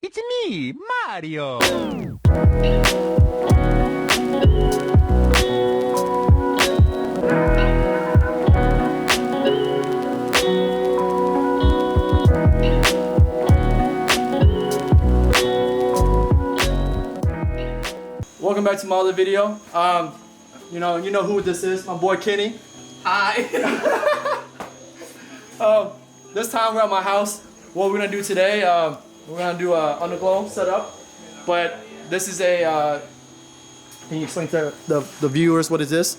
It's me, Mario! Welcome back to my other video. You know who this is, my boy Kenny. Hi. This time we're at my house. What we're gonna do today, we're gonna do a underglow setup. But this is a, can you explain to the viewers what is this?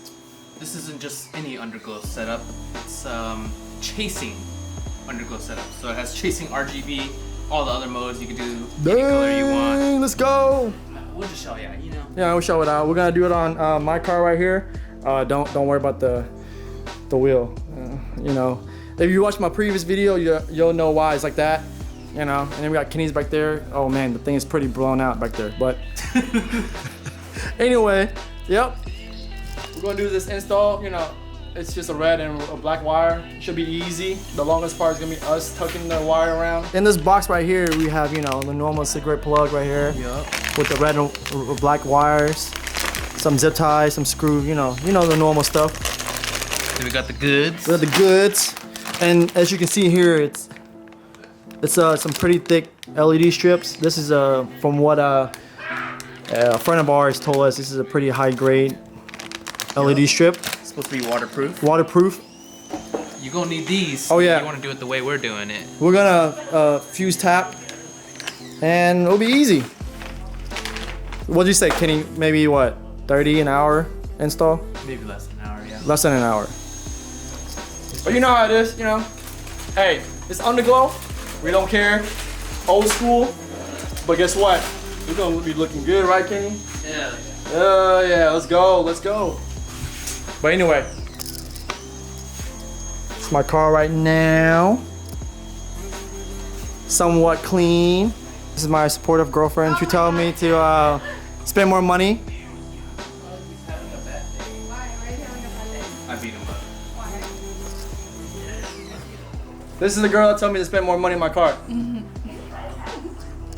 This isn't just any underglow setup. It's chasing underglow setup. So it has chasing RGB, all the other modes you can do, any color you want. Let's go. We'll just show you, you know. Yeah, we'll show it out. We're gonna do it on my car right here. Don't worry about the wheel. You know, if you watch my previous video, you'll know why it's like that. You know, and then we got Kenny's back there. Oh man, the thing is pretty blown out back there. But anyway, yep. We're gonna do this install. You know, it's just a red and a black wire. It should be easy. The longest part is gonna be us tucking the wire around. In this box right here, we have, you know, the normal cigarette plug right here. Yep. With the red and black wires, some zip ties, some screw, you know the normal stuff. Then we got the goods. We got the goods, and as you can see here, it's some pretty thick LED strips. This is from what a friend of ours told us. This is a pretty high grade LED strip. It's supposed to be waterproof. Waterproof. You're gonna need these. Oh yeah. You want to do it the way we're doing it. We're gonna fuse tap, and it'll be easy. What'd you say, Kenny? Maybe what, 30 an hour install? Maybe less than an hour, yeah. Less than an hour. But you know how it is, you know? Hey, it's underglow. We don't care. Old school. But guess what? We're gonna be looking good, right, Kenny? Yeah. Yeah, let's go, let's go. But anyway, it's my car right now. Somewhat clean. This is my supportive girlfriend. She told me to spend more money. I beat him up. This is the girl that told me to spend more money in my car. Why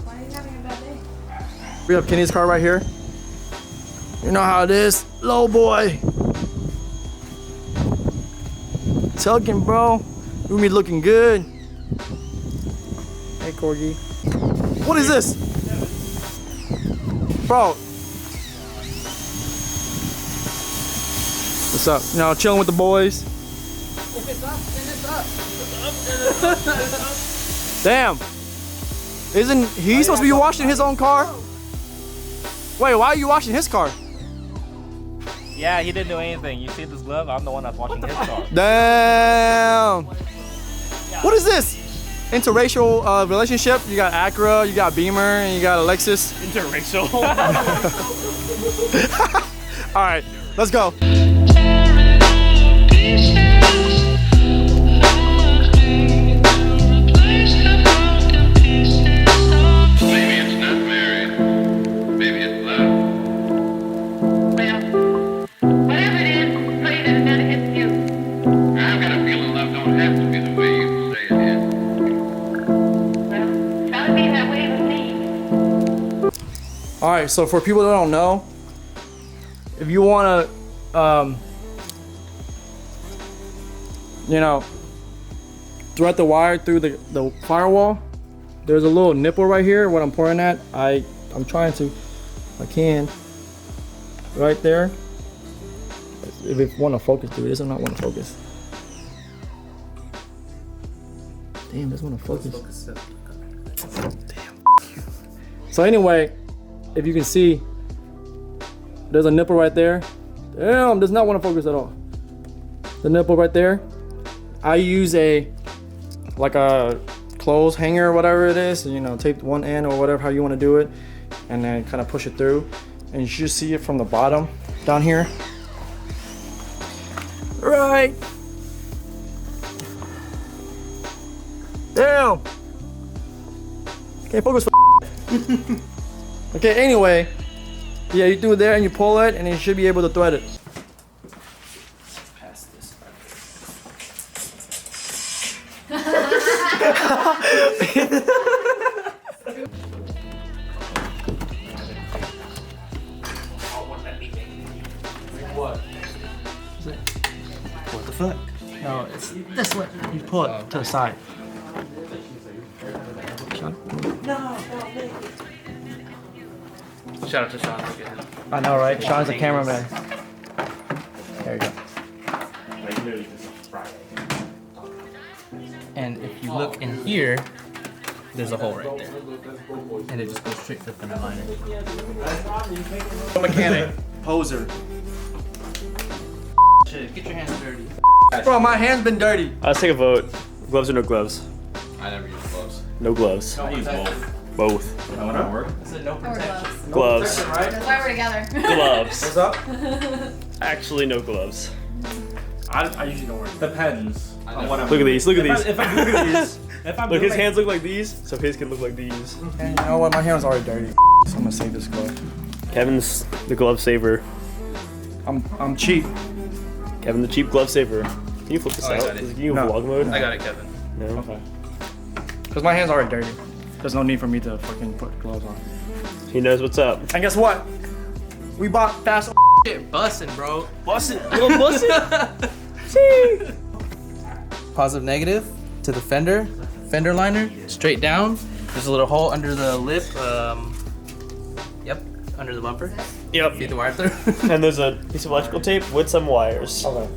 are you having a bad day? We have Kenny's car right here. You know how it is, low boy. Tugging, bro. You be looking good. Hey, Corgi. What is this? Bro. What's up? You know, chilling with the boys. If it's up, then it's up. Damn. Isn't he supposed to be washing his own car? Wait, why are you washing his car? Yeah, he didn't do anything. You see this glove? I'm the one that's washing his car. Damn. What is this? Interracial relationship? You got Acura, you got Beamer, and you got a Lexus. Interracial. All right, let's go. All right, so for people that don't know, if you want to, you know, thread the wire through the firewall, there's a little nipple right here. What I'm pointing at, I'm trying to, if I can, right there. If it want to focus, dude, it does not want to focus. Damn, this want to focus. Damn. So anyway, if you can see, there's a nipple right there. Damn, does not want to focus at all. The nipple right there. I use like a clothes hanger or whatever it is. You know, tape one end or whatever, how you want to do it, and then kind of push it through. And you should see it from the bottom down here. Right. Damn. Can't focus for Okay, anyway, yeah, you do it there and you pull it and you should be able to thread it. Pass this. foot. No, it's this way. You pull it to the side. Shout out to Sean. Look at him. I know, right? Sean's a cameraman. There you go. And if you look in here, there's a hole right there. And it just goes straight to the fender liner. Mechanic. Poser. Shit, get your hands dirty. Bro, my hand's been dirty. Let's take a vote. Gloves or no gloves? I never use gloves. No gloves. I use both. Both. When I work. I said no Or protection. gloves. Gloves. That's why we're together. Gloves. What's up? Actually, no gloves. I usually don't wear it. Depends on what I'm Look at these. Look at If these. if I'm doing these, if I'm Look, doing his hands look like these, so his can look like these. And you know what? My hand's already dirty. So I'm gonna save this glove. Kevin's the glove saver. I'm cheap. Kevin, the cheap glove saver. Can you flip this I out? got it. Can you No. vlog mode? I got it, Kevin. No. Okay. Cause my hand's already dirty. There's no need for me to fucking put gloves on. He knows what's up. And guess what? We bought fast. Shit, bussin', bro. Bust it. You gonna bust it? Positive, negative to the fender liner, straight down. There's a little hole under the lip. Yep, under the bumper. Yep. Feed the wire through. And there's a piece of electrical tape with some wires. Okay.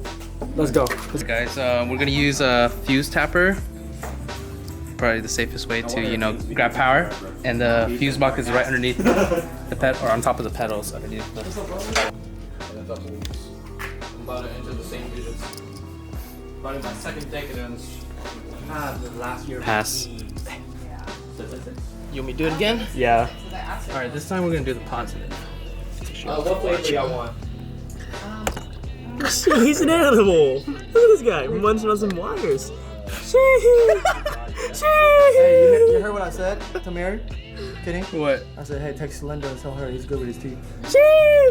Let's go. Guys, we're gonna use a fuse tapper. Probably the safest way to, you know, grab power. And the fuse box is right underneath the ped, or on top of the pedals underneath. I'm about to enter the same digits. About my second decadence. The last year. Pass. You want me to do it again? Yeah. All right, this time we're gonna do the positive. what flavor y'all want? He's an animal. Look at this guy munching on some wires. Hey, you heard what I said to Mary? Kidding? What? I said, hey, text Linda and tell her he's good with his teeth.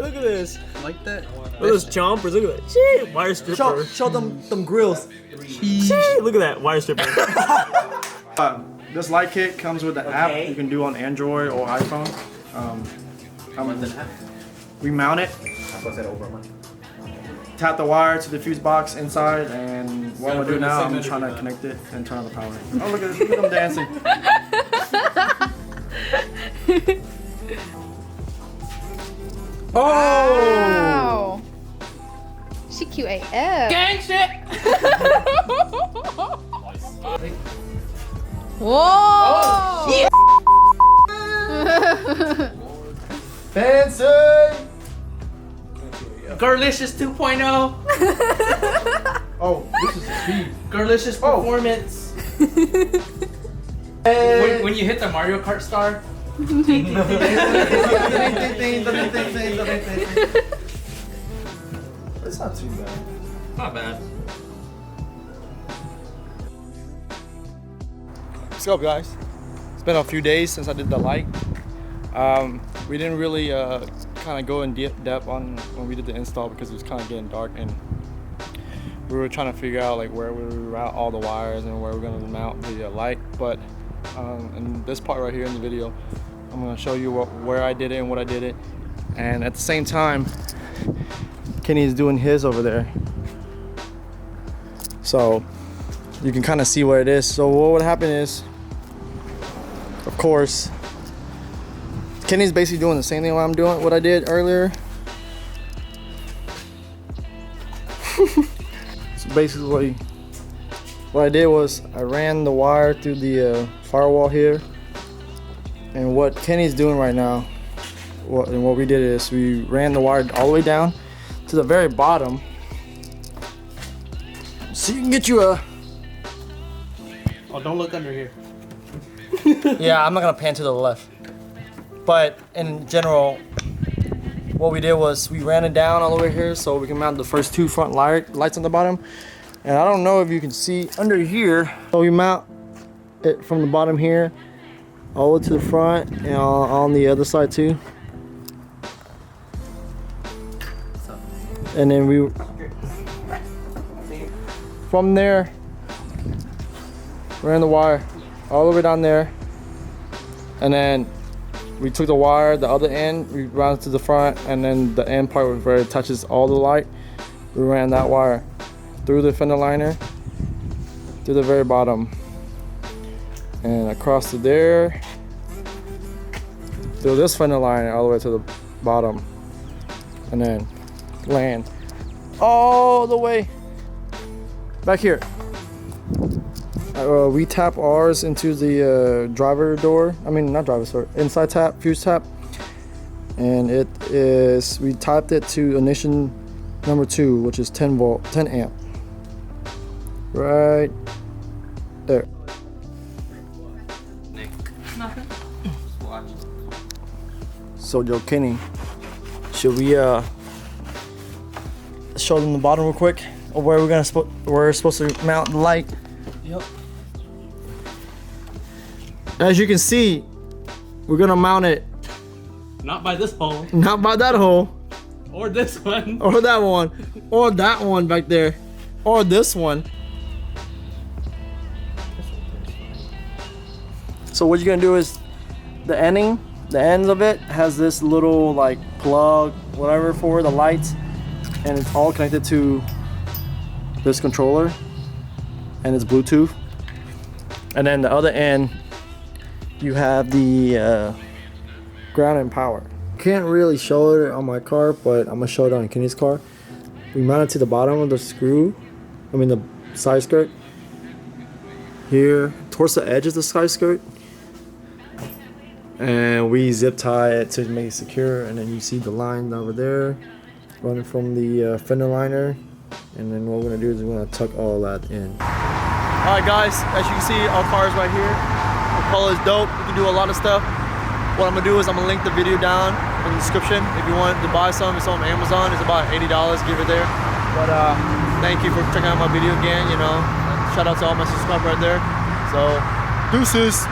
Look at this. Like that? Look at those chompers. Look at that. Wire stripper. Show them grills. Look at that wire stripper. This light kit comes with the app you can do on Android or iPhone. We mount it. Tap the wire to the fuse box inside, and what I'm gonna do now, I'm trying to connect it and turn on the power. Oh, look at this! Look at them dancing. Oh! Wow. She cute AF. Gang shit! Whoa! Fancy! Girlicious 2.0. Oh, this is the speed. Girlicious performance. When you hit the Mario Kart star. It's not too bad. Not bad. What's up, guys? It's been a few days since I did the light. We didn't really kind of go in depth on when we did the install because it was kind of getting dark, and we were trying to figure out like where we would route all the wires and where we're going to mount the light. But in this part right here in the video, I'm going to show you where I did it and what I did it, and at the same time Kenny's doing his over there, so you can kind of see where it is. So what would happen is, of course, Kenny's basically doing the same thing what I'm doing, what I did earlier. So basically, what I did was I ran the wire through the firewall here, and what Kenny's doing right now, what we did is we ran the wire all the way down to the very bottom, so you can get you a. Oh, don't look under here. Yeah, I'm not gonna pan to the left. But in general, what we did was we ran it down all the way here so we can mount the first two front lights on the bottom. And I don't know if you can see under here. So we mount it from the bottom here all the way to the front and on the other side too. And then we, from there, ran the wire all the way down there. And then we took the wire, the other end, we ran it to the front, and then the end part where it touches all the light, we ran that wire through the fender liner to the very bottom, and across to there, through this fender liner all the way to the bottom, and then land all the way back here. We tap ours into the driver door. I mean, not driver, sorry, inside tap, fuse tap. And it is, we tapped it to ignition number 2, which is 10 volt, 10 amp. Right there. Nick. Nothing. Just watch. So Joe Kenny, should we show them the bottom real quick of where we're supposed to mount the light? Yep. As you can see, we're gonna mount it Not by this hole. not by that hole, Or this one. or that one, or that one back there, or this one. So what you're gonna do is the ends of it has this little like plug, whatever, for the lights, and it's all connected to this controller, and it's Bluetooth. And then the other end, you have the ground and power. Can't really show it on my car, but I'm gonna show it on Kenny's car. We mounted to the bottom of the screw, the side skirt, here towards the edge of the side skirt, and we zip tie it to make it secure. And then you see the line over there running from the fender liner, and then what we're gonna do is we're gonna tuck all that in. All right, guys, as you can see, our car is right here. The color is dope. You can do a lot of stuff. What I'm gonna do is I'm gonna link the video down in the description. If you want to buy some, it's on Amazon. It's about $80, give it there. But thank you for checking out my video again. Shout out to all my subscribers right there. So, deuces.